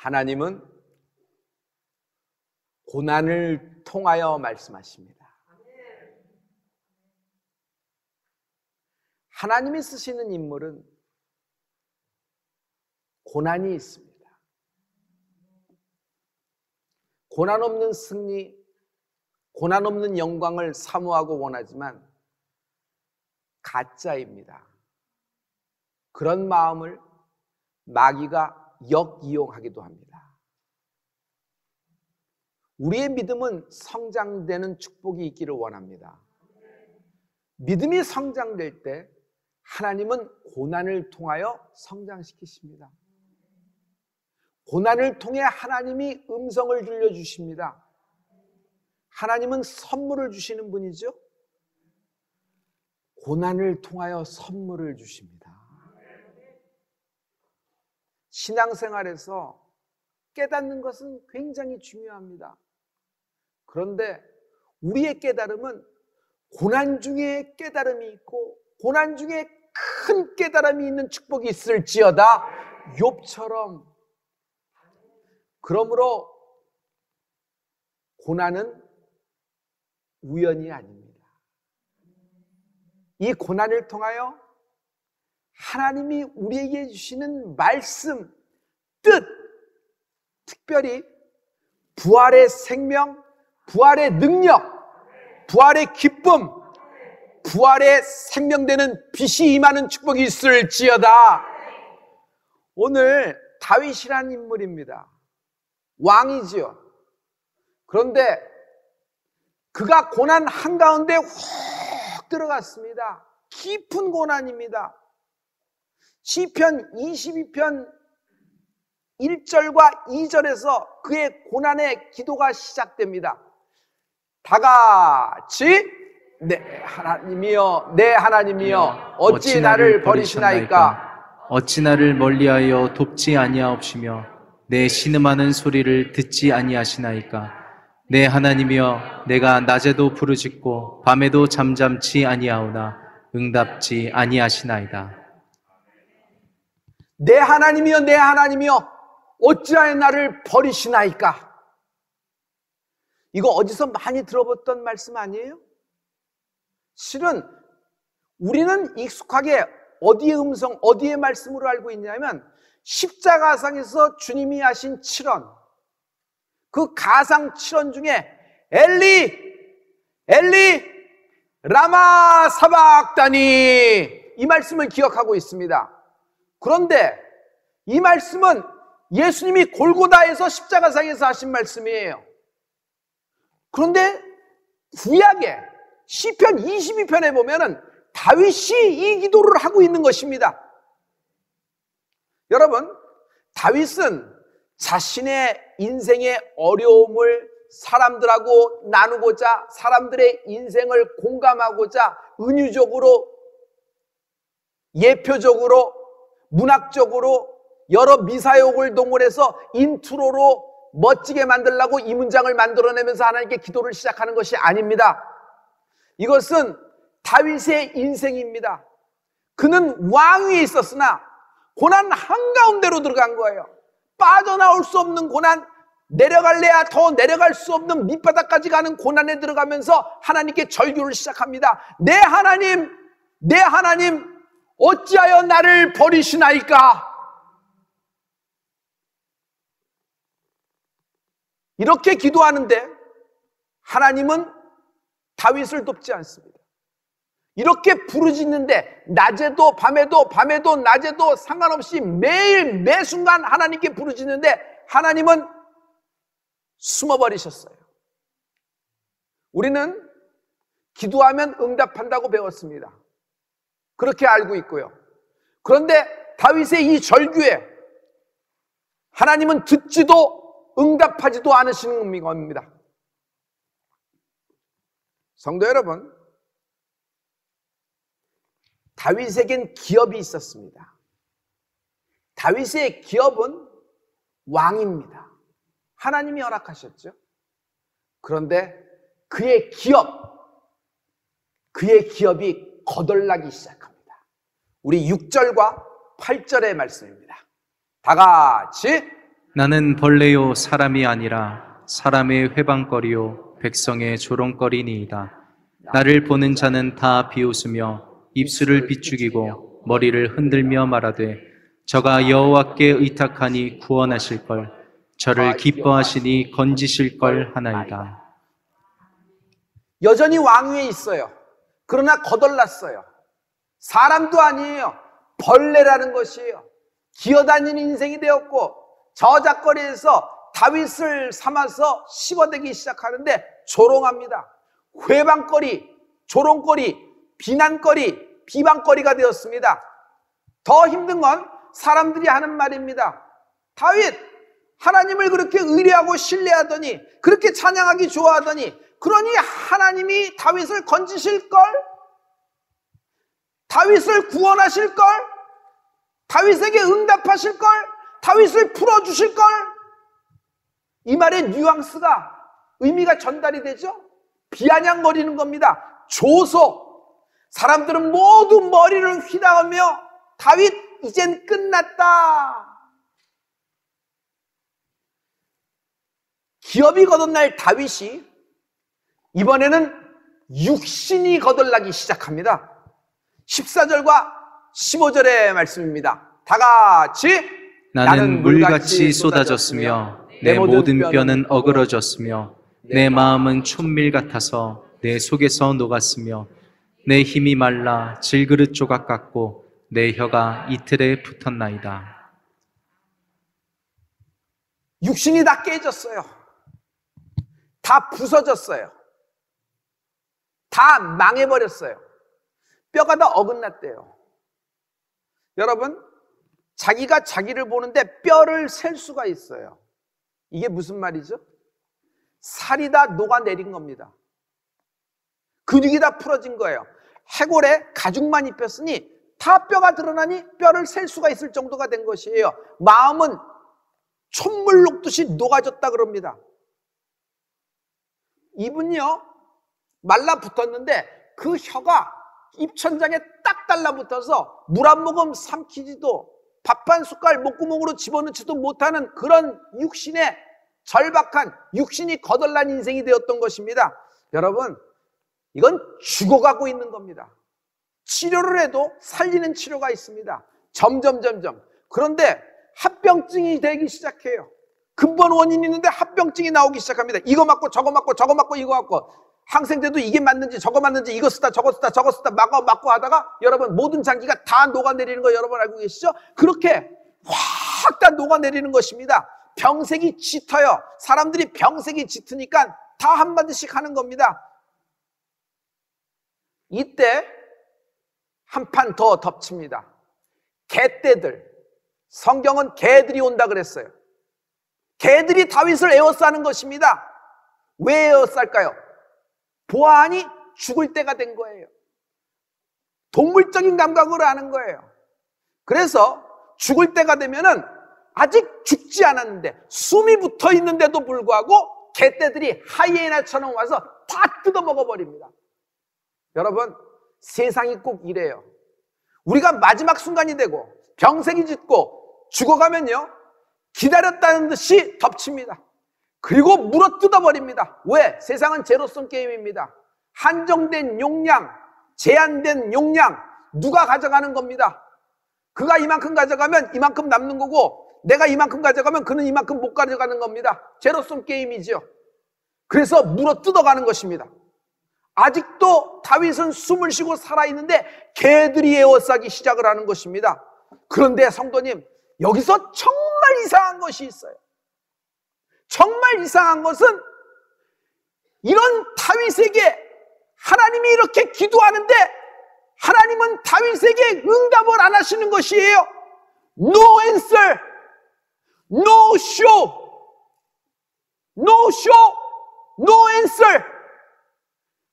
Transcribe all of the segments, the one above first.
하나님은 고난을 통하여 말씀하십니다. 하나님이 쓰시는 인물은 고난이 있습니다. 고난 없는 승리, 고난 없는 영광을 사모하고 원하지만 가짜입니다. 그런 마음을 마귀가 역이용하기도 합니다. 우리의 믿음은 성장되는 축복이 있기를 원합니다. 믿음이 성장될 때 하나님은 고난을 통하여 성장시키십니다. 고난을 통해 하나님이 음성을 들려주십니다. 하나님은 선물을 주시는 분이죠. 고난을 통하여 선물을 주십니다. 신앙생활에서 깨닫는 것은 굉장히 중요합니다. 그런데 우리의 깨달음은 고난 중에 깨달음이 있고 고난 중에 큰 깨달음이 있는 축복이 있을지어다, 욥처럼. 그러므로 고난은 우연이 아닙니다. 이 고난을 통하여 하나님이 우리에게 주시는 말씀, 뜻, 특별히 부활의 생명, 부활의 능력, 부활의 기쁨, 부활의 생명되는 빛이 임하는 축복이 있을지어다. 오늘 다윗이라는 인물입니다. 왕이지요. 그런데 그가 고난 한가운데 훅 들어갔습니다. 깊은 고난입니다. 시편 22편 1절과 2절에서 그의 고난의 기도가 시작됩니다. 다 같이 내 하나님이여, 내 하나님이여, 어찌 나를 버리시나이까? 어찌 나를 멀리하여 돕지 아니하옵시며 내 신음하는 소리를 듣지 아니하시나이까? 내 하나님이여, 내가 낮에도 부르짖고 밤에도 잠잠치 아니하오나 응답지 아니하시나이다. 내 하나님이여, 내 하나님이여, 어찌하여 나를 버리시나이까? 이거 어디서 많이 들어봤던 말씀 아니에요? 실은 우리는 익숙하게 어디의 음성, 어디의 말씀으로 알고 있냐면 십자가상에서 주님이 하신 7언, 그 가상 7언 중에 엘리, 엘리, 라마 사박다니, 이 말씀을 기억하고 있습니다. 그런데 이 말씀은 예수님이 골고다에서 십자가상에서 하신 말씀이에요. 그런데 구약에 시편 22편에 보면은 다윗이 이 기도를 하고 있는 것입니다. 여러분, 다윗은 자신의 인생의 어려움을 사람들하고 나누고자, 사람들의 인생을 공감하고자 은유적으로, 예표적으로, 문학적으로 여러 미사역을 동원해서 인트로로 멋지게 만들려고 이 문장을 만들어내면서 하나님께 기도를 시작하는 것이 아닙니다. 이것은 다윗의 인생입니다. 그는 왕위에 있었으나 고난 한가운데로 들어간 거예요. 빠져나올 수 없는 고난, 내려갈래야 더 내려갈 수 없는 밑바닥까지 가는 고난에 들어가면서 하나님께 절규를 시작합니다. 내 하나님, 내 하나님, 어찌하여 나를 버리시나이까? 이렇게 기도하는데 하나님은 다윗을 돕지 않습니다. 이렇게 부르짖는데 낮에도 밤에도, 밤에도 낮에도 상관없이 매일 매순간 하나님께 부르짖는데 하나님은 숨어버리셨어요. 우리는 기도하면 응답한다고 배웠습니다. 그렇게 알고 있고요. 그런데 다윗의 이 절규에 하나님은 듣지도 응답하지도 않으시는 겁니다. 성도 여러분, 다윗에겐 기업이 있었습니다. 다윗의 기업은 왕입니다. 하나님이 허락하셨죠. 그런데 그의 기업이 거덜나기 시작합니다. 우리 6절과 8절의 말씀입니다. 다 같이 나는 벌레요 사람이 아니라 사람의 회방거리요 백성의 조롱거리니이다. 나를 보는 자는 다 비웃으며 입술을 비죽이고 머리를 흔들며 말하되 저가 여호와께 의탁하니 구원하실 걸, 저를 기뻐하시니 건지실 걸 하나이다. 여전히 왕위에 있어요. 그러나 거덜났어요. 사람도 아니에요. 벌레라는 것이에요. 기어다니는 인생이 되었고 저작거리에서 다윗을 삼아서 씹어대기 시작하는데 조롱합니다. 회방거리, 조롱거리, 비난거리, 비방거리가 되었습니다. 더 힘든 건 사람들이 하는 말입니다. 다윗, 하나님을 그렇게 의뢰하고 신뢰하더니, 그렇게 찬양하기 좋아하더니, 그러니 하나님이 다윗을 건지실걸? 다윗을 구원하실걸? 다윗에게 응답하실걸? 다윗을 풀어주실걸? 이 말의 뉘앙스가, 의미가 전달이 되죠? 비아냥거리는 겁니다. 조소. 사람들은 모두 머리를 휘저으며 다윗 이젠 끝났다. 기업이 거듭날 다윗이 이번에는 육신이 거듭나기 시작합니다. 14절과 15절의 말씀입니다. 다 같이 나는 물같이 쏟아졌으며 내 모든 뼈는 어그러졌으며 내 마음은 촛밀 같아서 내 속에서 녹았으며 내 힘이 말라 질그릇 조각 같고 내 혀가 이틀에 붙었나이다. 육신이 다 깨졌어요. 다 부서졌어요. 다 망해버렸어요. 뼈가 다 어긋났대요. 여러분, 자기가 자기를 보는데 뼈를 셀 수가 있어요. 이게 무슨 말이죠? 살이 다 녹아내린 겁니다. 근육이 다 풀어진 거예요. 해골에 가죽만 입혔으니 다 뼈가 드러나니 뼈를 셀 수가 있을 정도가 된 것이에요. 마음은 촛물 녹듯이 녹아졌다 그럽니다. 입은요, 말라붙었는데 그 혀가 입천장에 딱 달라붙어서 물 한 모금 삼키지도 밥 한 숟갈 목구멍으로 집어넣지도 못하는 그런 육신의 절박한, 육신이 거덜난 인생이 되었던 것입니다. 여러분, 이건 죽어가고 있는 겁니다. 치료를 해도 살리는 치료가 있습니다. 점점. 그런데 합병증이 되기 시작해요. 근본 원인이 있는데 합병증이 나오기 시작합니다. 이거 맞고 저거 맞고 저거 맞고 이거 맞고, 항생제도 이게 맞는지 저거 맞는지 이거 쓰다 저거 쓰다 저거 쓰다 맞고 하다가 여러분 모든 장기가 다 녹아내리는 거 여러분 알고 계시죠? 그렇게 확 다 녹아내리는 것입니다. 병색이 짙어요. 사람들이 병색이 짙으니까 다 한마디씩 하는 겁니다. 이때 한 판 더 덮칩니다. 개떼들. 성경은 개들이 온다 그랬어요. 개들이 다윗을 에워싸는 것입니다. 왜 에워쌀까요? 보아하니 죽을 때가 된 거예요. 동물적인 감각으로 하는 거예요. 그래서 죽을 때가 되면은 아직 죽지 않았는데 숨이 붙어 있는데도 불구하고 개떼들이 하이에나처럼 와서 다 뜯어먹어버립니다. 여러분, 세상이 꼭 이래요. 우리가 마지막 순간이 되고 병색이 짙고 죽어가면요, 기다렸다는 듯이 덮칩니다. 그리고 물어 뜯어버립니다. 왜? 세상은 제로섬 게임입니다. 한정된 용량, 제한된 용량, 누가 가져가는 겁니다. 그가 이만큼 가져가면 이만큼 남는 거고, 내가 이만큼 가져가면 그는 이만큼 못 가져가는 겁니다. 제로섬 게임이죠. 그래서 물어 뜯어가는 것입니다. 아직도 다윗은 숨을 쉬고 살아있는데 개들이 에워싸기 시작을 하는 것입니다. 그런데 성도님, 여기서 정말 이상한 것이 있어요. 정말 이상한 것은 이런 다윗에게 하나님이 이렇게 기도하는데 하나님은 다윗에게 응답을 안 하시는 것이에요. No answer, no show, no show, no answer.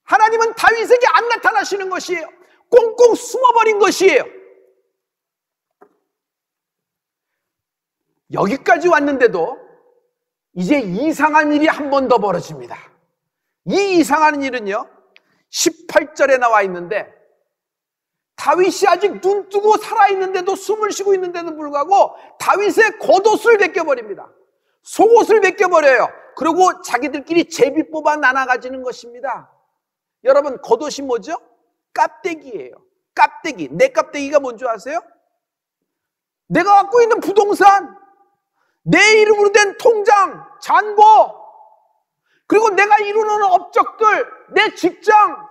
하나님은 다윗에게 안 나타나시는 것이에요. 꽁꽁 숨어버린 것이에요. 여기까지 왔는데도 이제 이상한 일이 한 번 더 벌어집니다. 이 이상한 일은요, 18절에 나와 있는데 다윗이 아직 눈 뜨고 살아있는데도, 숨을 쉬고 있는데도 불구하고 다윗의 겉옷을 벗겨버립니다. 속옷을 벗겨버려요. 그리고 자기들끼리 제비 뽑아 나눠 가지는 것입니다. 여러분, 겉옷이 뭐죠? 깝대기예요. 깝대기. 내 깝대기가 뭔지 아세요? 내가 갖고 있는 부동산, 내 이름으로 된 통장, 잔고, 그리고 내가 이루는 업적들, 내 직장,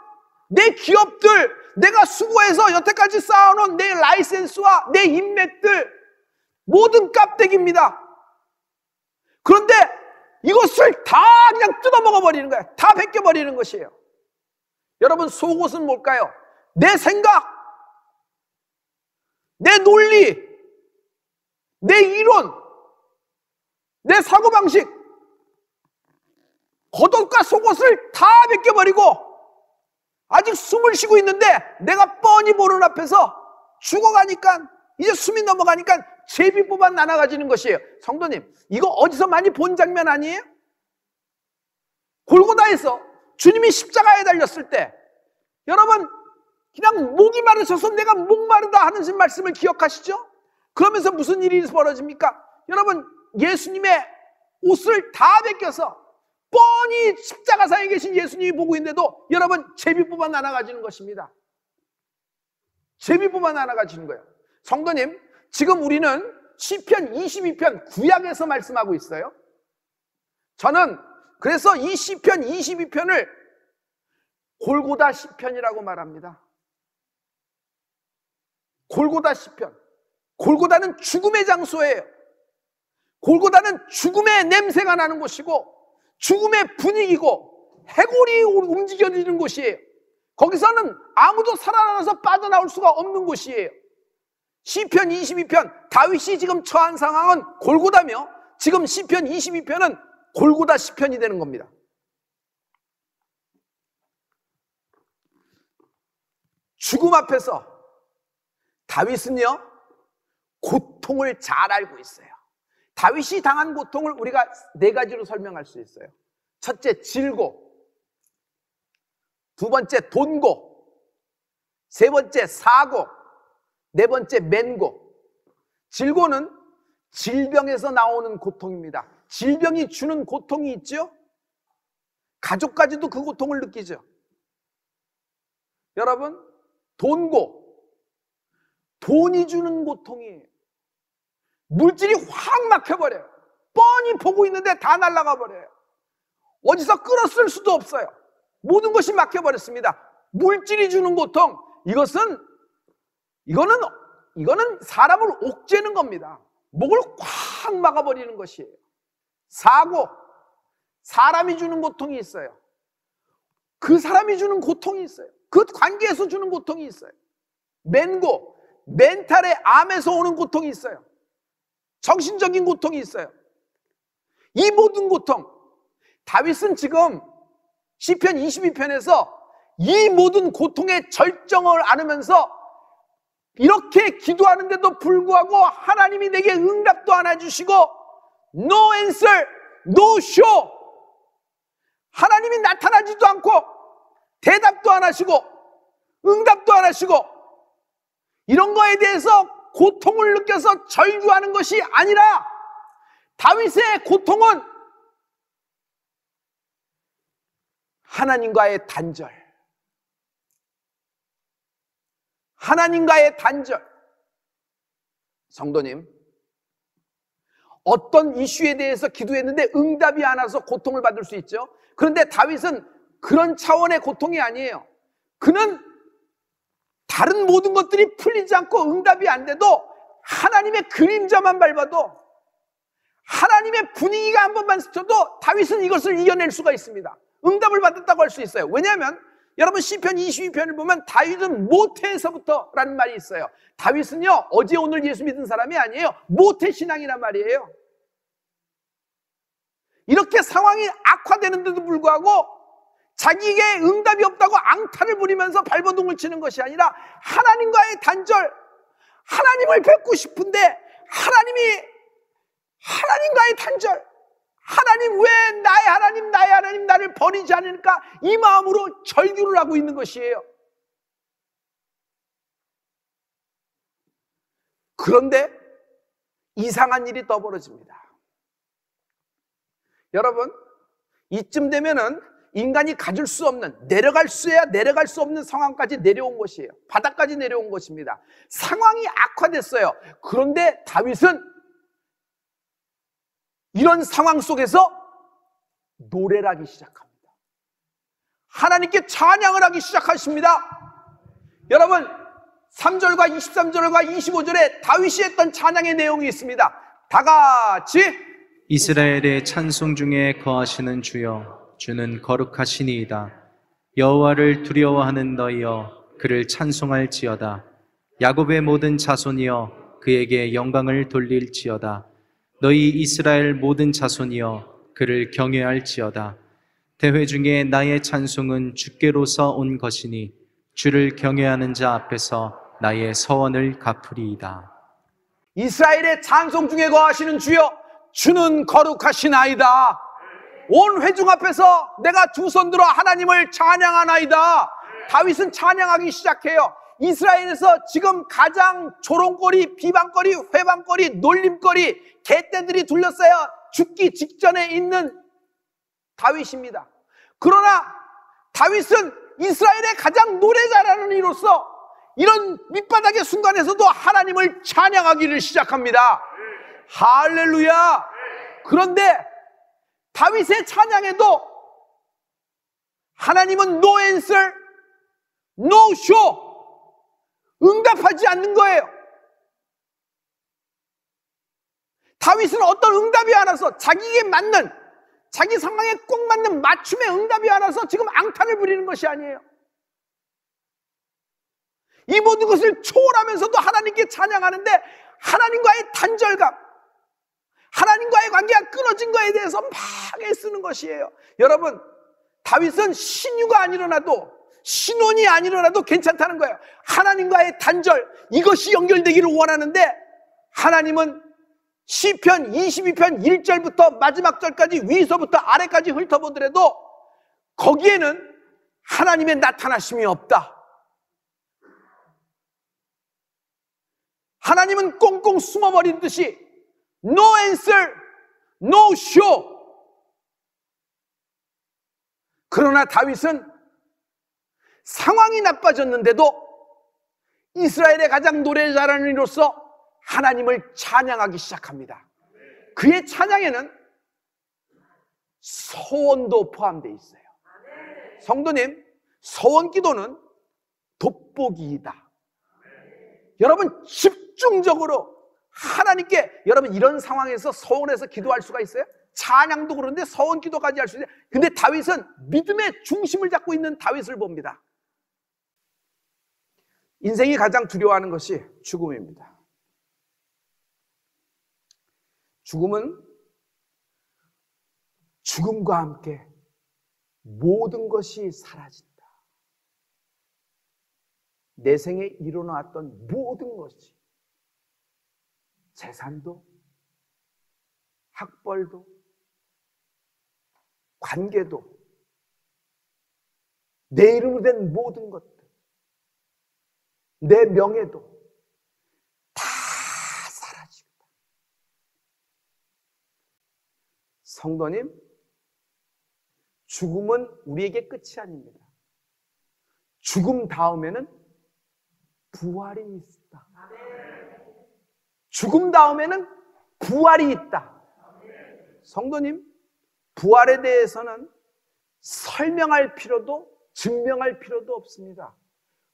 내 기업들, 내가 수고해서 여태까지 쌓아놓은 내 라이센스와 내 인맥들, 모든 깝대기입니다. 그런데 이것을 다 그냥 뜯어먹어버리는 거예요. 다 벗겨버리는 것이에요. 여러분, 속옷은 뭘까요? 내 생각, 내 논리, 내 이론, 내 사고방식, 겉옷과 속옷을 다 벗겨버리고 아직 숨을 쉬고 있는데 내가 뻔히 보는 앞에서 죽어가니까, 이제 숨이 넘어가니까 제비 뽑아 나눠가지는 것이에요. 성도님, 이거 어디서 많이 본 장면 아니에요? 골고다에서 주님이 십자가에 달렸을 때, 여러분, 그냥 목이 마르셔서 내가 목마르다 하는 말씀을 기억하시죠? 그러면서 무슨 일이 벌어집니까? 여러분, 예수님의 옷을 다 벗겨서 뻔히 십자가상에 계신 예수님이 보고 있는데도 여러분, 제비 뽑아 나눠가지는 것입니다. 제비 뽑아 나눠가지는 거예요. 성도님, 지금 우리는 시편 22편 구약에서 말씀하고 있어요. 저는 그래서 이 시편 22편을 골고다 시편이라고 말합니다. 골고다 시편. 골고다는 죽음의 장소예요. 골고다는 죽음의 냄새가 나는 곳이고 죽음의 분위기고 해골이 움직여지는 곳이에요. 거기서는 아무도 살아나서 빠져나올 수가 없는 곳이에요. 시편 22편, 다윗이 지금 처한 상황은 골고다며 지금 시편 22편은 골고다 시편이 되는 겁니다. 죽음 앞에서 다윗은요, 고통을 잘 알고 있어요. 다윗이 당한 고통을 우리가 네 가지로 설명할 수 있어요. 첫째, 질고. 두 번째, 돈고. 세 번째, 사고. 네 번째, 맹고. 질고는 질병에서 나오는 고통입니다. 질병이 주는 고통이 있죠? 가족까지도 그 고통을 느끼죠. 여러분, 돈고. 돈이 주는 고통이에요. 물질이 확 막혀버려요. 뻔히 보고 있는데 다 날아가 버려요. 어디서 끌어쓸 수도 없어요. 모든 것이 막혀버렸습니다. 물질이 주는 고통, 이거는 사람을 옥죄는 겁니다. 목을 콱 막아버리는 것이에요. 사고, 사람이 주는 고통이 있어요. 그 사람이 주는 고통이 있어요. 그 관계에서 주는 고통이 있어요. 맹고, 멘탈의 암에서 오는 고통이 있어요. 정신적인 고통이 있어요. 이 모든 고통, 다윗은 지금 시편 22편에서 이 모든 고통의 절정을 안으면서 이렇게 기도하는데도 불구하고 하나님이 내게 응답도 안 해주시고 No answer, no show. 하나님이 나타나지도 않고 대답도 안 하시고 응답도 안 하시고, 이런 거에 대해서 고통을 느껴서 절규하는 것이 아니라 다윗의 고통은 하나님과의 단절. 하나님과의 단절. 성도님, 어떤 이슈에 대해서 기도했는데 응답이 안 와서 고통을 받을 수 있죠. 그런데 다윗은 그런 차원의 고통이 아니에요. 그는 다른 모든 것들이 풀리지 않고 응답이 안 돼도 하나님의 그림자만 밟아도, 하나님의 분위기가 한 번만 스쳐도 다윗은 이것을 이겨낼 수가 있습니다. 응답을 받았다고 할 수 있어요. 왜냐하면 여러분, 시편 22편을 보면 다윗은 모태에서부터라는 말이 있어요. 다윗은요, 어제 오늘 예수 믿은 사람이 아니에요. 모태신앙이란 말이에요. 이렇게 상황이 악화되는데도 불구하고 자기에게 응답이 없다고 앙탈을 부리면서 발버둥을 치는 것이 아니라 하나님과의 단절, 하나님을 뵙고 싶은데 하나님과의 단절, 하나님, 왜 나의 하나님 나를 버리지 않을까, 이 마음으로 절규를 하고 있는 것이에요. 그런데 이상한 일이 떠벌어집니다. 여러분, 이쯤 되면은 인간이 가질 수 없는, 내려갈 수 없는 상황까지 내려온 것이에요. 바닥까지 내려온 것입니다. 상황이 악화됐어요. 그런데 다윗은 이런 상황 속에서 노래를 하기 시작합니다. 하나님께 찬양을 하기 시작하십니다. 여러분, 3절과 23절과 25절에 다윗이 했던 찬양의 내용이 있습니다. 다 같이 이스라엘의 찬송 중에 거하시는 주여, 주는 거룩하시니이다. 여호와를 두려워하는 너희여, 그를 찬송할지어다. 야곱의 모든 자손이여, 그에게 영광을 돌릴지어다. 너희 이스라엘 모든 자손이여, 그를 경외할지어다. 대회 중에 나의 찬송은 주께로서 온 것이니 주를 경외하는 자 앞에서 나의 서원을 갚으리이다. 이스라엘의 찬송 중에 거하시는 주여, 주는 거룩하시나이다. 온 회중 앞에서 내가 두 손 들어 하나님을 찬양하나이다. 다윗은 찬양하기 시작해요. 이스라엘에서 지금 가장 조롱거리, 비방거리, 회방거리, 놀림거리, 개떼들이 둘러싸여 죽기 직전에 있는 다윗입니다. 그러나 다윗은 이스라엘의 가장 노래 잘하는 이로서 이런 밑바닥의 순간에서도 하나님을 찬양하기를 시작합니다. 할렐루야. 그런데 다윗의 찬양에도 하나님은 no answer, no show, 응답하지 않는 거예요. 다윗은 어떤 응답이 안 와서 자기에게 맞는, 자기 상황에 꼭 맞는 맞춤의 응답이 안 와서 지금 앙탄을 부리는 것이 아니에요. 이 모든 것을 초월하면서도 하나님께 찬양하는데 하나님과의 단절감, 하나님과의 관계가 끊어진 거에 대해서 막 애쓰는 것이에요. 여러분, 다윗은 신유가 안 일어나도, 신혼이 안 일어나도 괜찮다는 거예요. 하나님과의 단절, 이것이 연결되기를 원하는데 하나님은 시편 22편 1절부터 마지막 절까지 위서부터 아래까지 훑어보더라도 거기에는 하나님의 나타나심이 없다. 하나님은 꽁꽁 숨어버린 듯이 no answer, no show. 그러나 다윗은 상황이 나빠졌는데도 이스라엘의 가장 노래 잘하는 이로서 하나님을 찬양하기 시작합니다. 그의 찬양에는 서원도 포함되어 있어요. 성도님, 서원 기도는 돋보기이다. 여러분, 집중적으로 하나님께, 여러분 이런 상황에서 서원해서 기도할 수가 있어요? 찬양도 그런데 서원 기도까지 할 수 있어요. 근데 다윗은 믿음의 중심을 잡고 있는 다윗을 봅니다. 인생이 가장 두려워하는 것이 죽음입니다. 죽음은 죽음과 함께 모든 것이 사라진다. 내 생에 일어났던 모든 것이, 재산도, 학벌도, 관계도, 내 이름으로 된 모든 것들, 내 명예도 다 사라집니다. 성도님, 죽음은 우리에게 끝이 아닙니다. 죽음 다음에는 부활이 있다. 죽음 다음에는 부활이 있다. 성도님, 부활에 대해서는 설명할 필요도 증명할 필요도 없습니다.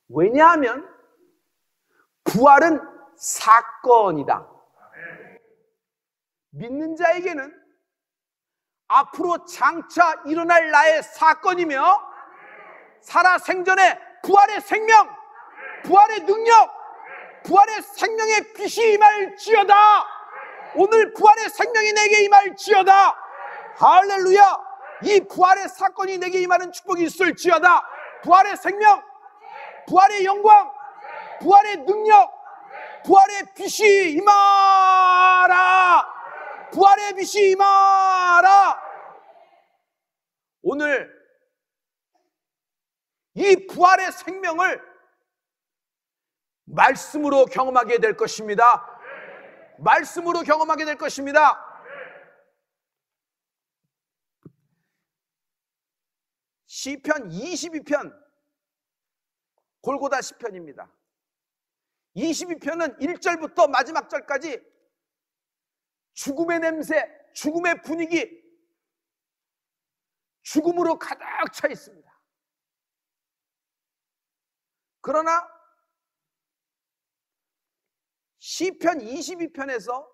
왜냐하면 부활은 사건이다. 믿는 자에게는 앞으로 장차 일어날 나의 사건이며, 살아 생전에 부활의 생명, 부활의 능력, 부활의 생명의 빛이 임할지어다. 오늘 부활의 생명이 내게 임할지어다. 할렐루야. 이 부활의 사건이 내게 임하는 축복이 있을지어다. 부활의 생명, 부활의 영광, 부활의 능력, 부활의 빛이 임하라. 부활의 빛이 임하라. 오늘 이 부활의 생명을 말씀으로 경험하게 될 것입니다. 말씀으로 경험하게 될 것입니다. 시편 22편, 골고다 시편입니다. 22편은 1절부터 마지막 절까지 죽음의 냄새, 죽음의 분위기, 죽음으로 가득 차 있습니다. 그러나 시편 22편에서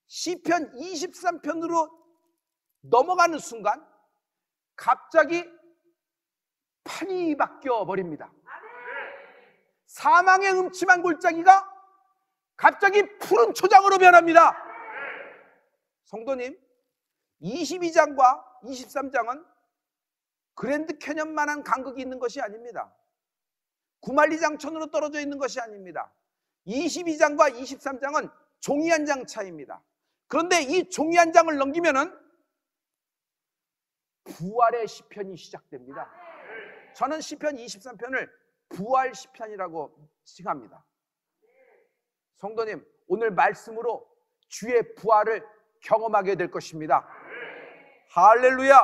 시편 23편으로 넘어가는 순간 갑자기 판이 바뀌어 버립니다. 사망의 음침한 골짜기가 갑자기 푸른 초장으로 변합니다. 성도님, 22장과 23장은 그랜드 캐년만한 간극이 있는 것이 아닙니다. 구만리장천으로 떨어져 있는 것이 아닙니다. 22장과 23장은 종이 한 장 차이입니다. 그런데 이 종이 한 장을 넘기면은 부활의 시편이 시작됩니다. 저는 시편 23편을 부활 시편이라고 칭합니다. 성도님, 오늘 말씀으로 주의 부활을 경험하게 될 것입니다. 할렐루야!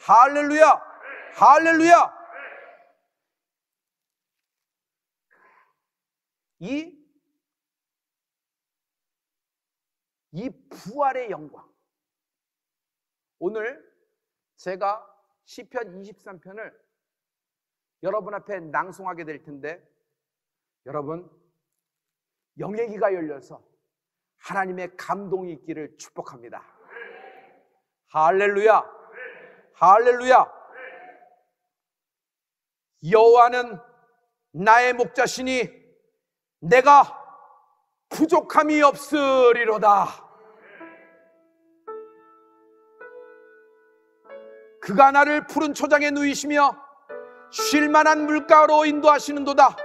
할렐루야! 할렐루야! 이 부활의 영광, 오늘 제가 시편 23편을 여러분 앞에 낭송하게 될 텐데, 여러분 영의 귀가 열려서 하나님의 감동이 있기를 축복합니다. 할렐루야! 할렐루야! 여호와는 나의 목자시니 내가 부족함이 없으리로다. 그가 나를 푸른 초장에 누이시며 쉴만한 물가로 인도하시는도다.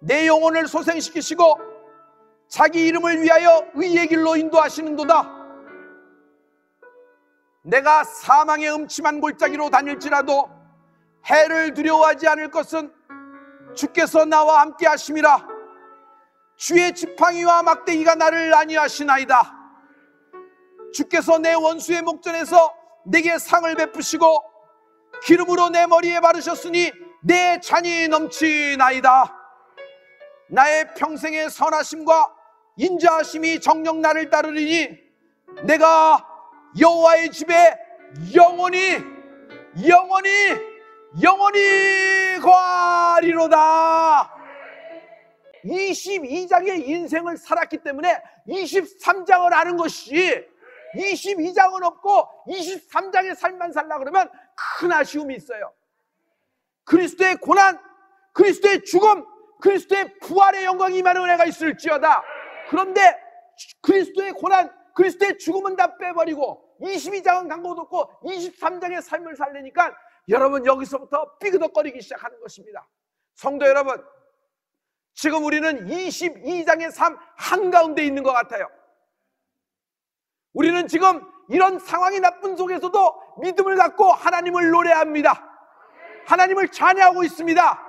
내 영혼을 소생시키시고 자기 이름을 위하여 의의 길로 인도하시는도다. 내가 사망의 음침한 골짜기로 다닐지라도 해를 두려워하지 않을 것은 주께서 나와 함께 하심이라. 주의 지팡이와 막대기가 나를 안위하시나이다. 주께서 내 원수의 목전에서 내게 상을 베푸시고 기름으로 내 머리에 바르셨으니 내 잔이 넘치나이다. 나의 평생의 선하심과 인자하심이 정녕 나를 따르리니 내가 여호와의 집에 영원히 거하리로다. 22장의 인생을 살았기 때문에 23장을 아는 것이, 22장은 없고 23장의 삶만 살라 그러면 큰 아쉬움이 있어요. 그리스도의 고난, 그리스도의 죽음, 그리스도의 부활의 영광이 임하는 은혜가 있을지어다. 그런데 그리스도의 고난, 그리스도의 죽음은 다 빼버리고 22장은 간 것도 없고 23장의 삶을 살려니까 여러분 여기서부터 삐그덕거리기 시작하는 것입니다. 성도 여러분, 지금 우리는 22장의 삶 한가운데 있는 것 같아요. 우리는 지금 이런 상황이 나쁜 속에서도 믿음을 갖고 하나님을 노래합니다. 하나님을 찬양하고 있습니다.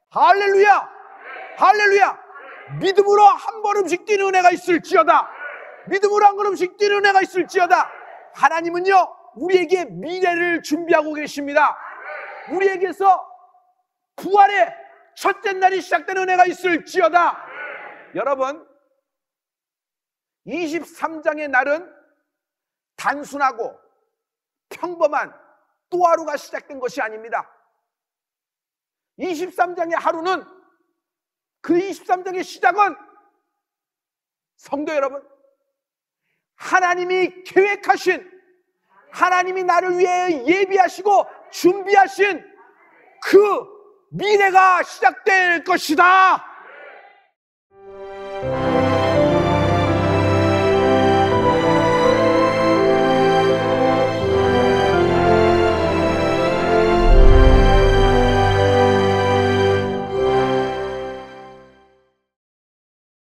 할렐루야! 할렐루야! 믿음으로 한 걸음씩 뛰는 은혜가 있을지어다. 믿음으로 한 걸음씩 뛰는 은혜가 있을지어다. 하나님은요, 우리에게 미래를 준비하고 계십니다. 우리에게서 부활의 첫째 날이 시작되는 은혜가 있을지어다. 여러분, 23장의 날은 단순하고 평범한 또 하루가 시작된 것이 아닙니다. 23장의 하루는, 그 23장의 시작은, 성도 여러분, 하나님이 계획하신, 하나님이 나를 위해 예비하시고 준비하신 그 미래가 시작될 것이다.